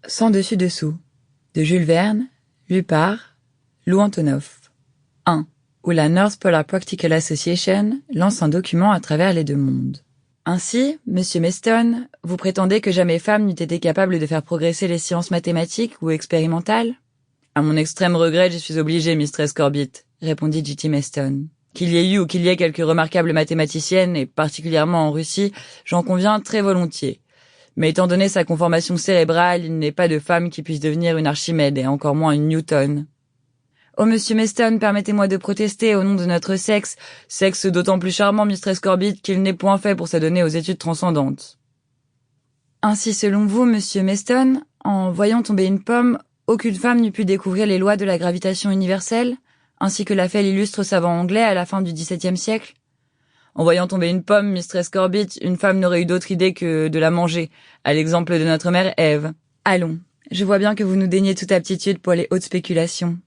Sans dessus-dessous, de Jules Verne, lu par Lou Antonoff. 1. Où la North Polar Practical Association lance un document à travers les deux mondes. Ainsi, Monsieur Meston, vous prétendez que jamais femme n'eût été capable de faire progresser les sciences mathématiques ou expérimentales? À mon extrême regret, je suis obligé, Mistress Corbett, répondit J.T. Meston. Qu'il y ait eu ou qu'il y ait quelques remarquables mathématiciennes, et particulièrement en Russie, j'en conviens très volontiers. Mais étant donné sa conformation cérébrale, il n'est pas de femme qui puisse devenir une Archimède, et encore moins une Newton. Oh, Monsieur Meston, permettez-moi de protester au nom de notre sexe d'autant plus charmant, Mistress Corbett, qu'il n'est point fait pour s'adonner aux études transcendantes. Ainsi, selon vous, Monsieur Meston, en voyant tomber une pomme, aucune femme n'eût pu découvrir les lois de la gravitation universelle, ainsi que l'a fait l'illustre savant anglais à la fin du XVIIe siècle? En voyant tomber une pomme, Mistress Corbett, une femme n'aurait eu d'autre idée que de la manger, à l'exemple de notre mère Ève. Allons, je vois bien que vous nous déniez toute aptitude pour les hautes spéculations.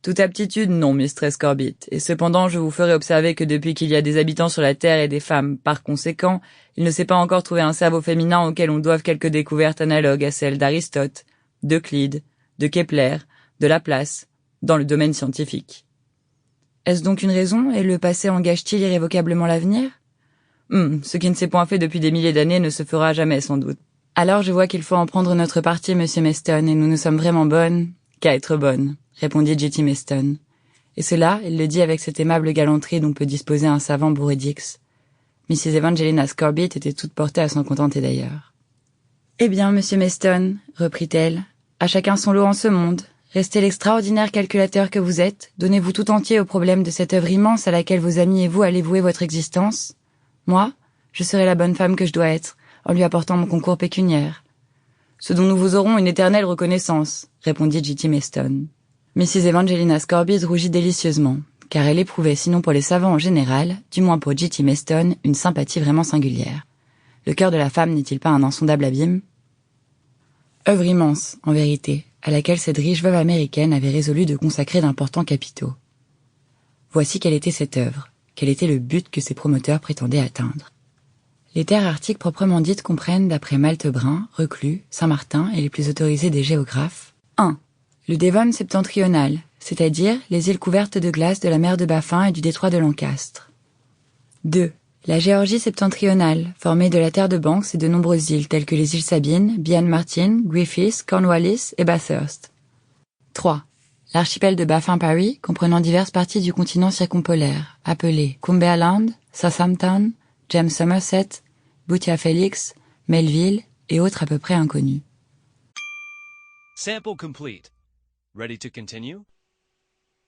Toute aptitude, non, Mistress Corbett, et cependant je vous ferai observer que depuis qu'il y a des habitants sur la Terre et des femmes, par conséquent, il ne s'est pas encore trouvé un cerveau féminin auquel on doive quelques découvertes analogues à celles d'Aristote, d'Euclide, de Kepler, de Laplace, dans le domaine scientifique. Est-ce donc une raison, et le passé engage-t-il irrévocablement l'avenir? Ce qui ne s'est point fait depuis des milliers d'années ne se fera jamais, sans doute. Alors je vois qu'il faut en prendre notre parti, Monsieur Meston, et nous ne sommes vraiment bonnes qu'à être bonnes, répondit J.T. Meston. Et cela, il le dit avec cette aimable galanterie dont peut disposer un savant bourré d'X. Mrs. Evangelina Scorbett était toute portée à s'en contenter d'ailleurs. Eh bien, Monsieur Meston, reprit-elle, à chacun son lot en ce monde. Restez l'extraordinaire calculateur que vous êtes, donnez-vous tout entier au problème de cette œuvre immense à laquelle vos amis et vous allez vouer votre existence. Moi, je serai la bonne femme que je dois être, en lui apportant mon concours pécuniaire. Ce dont nous vous aurons une éternelle reconnaissance, répondit J.T. Meston. Mrs. Evangelina Scorbett rougit délicieusement, car elle éprouvait, sinon pour les savants en général, du moins pour J.T. Meston, une sympathie vraiment singulière. Le cœur de la femme n'est-il pas un insondable abîme? Œuvre immense, en vérité, à laquelle cette riche veuve américaine avait résolu de consacrer d'importants capitaux. Voici quelle était cette œuvre, quel était le but que ses promoteurs prétendaient atteindre. Les terres arctiques proprement dites comprennent, d'après Malte Brun, Reclus, Saint-Martin et les plus autorisés des géographes, 1. Le Devon septentrional, c'est-à-dire les îles couvertes de glace de la mer de Baffin et du détroit de Lancastre. 2. La Géorgie septentrionale, formée de la terre de Banks et de nombreuses îles telles que les îles Sabines, Bian Martin, Griffiths, Cornwallis et Bathurst. 3. L'archipel de Baffin-Parry, comprenant diverses parties du continent circumpolaire, appelées Cumberland, Southampton, James Somerset, Boothia Felix, Melville et autres à peu près inconnus. Sample complete. Ready to continue?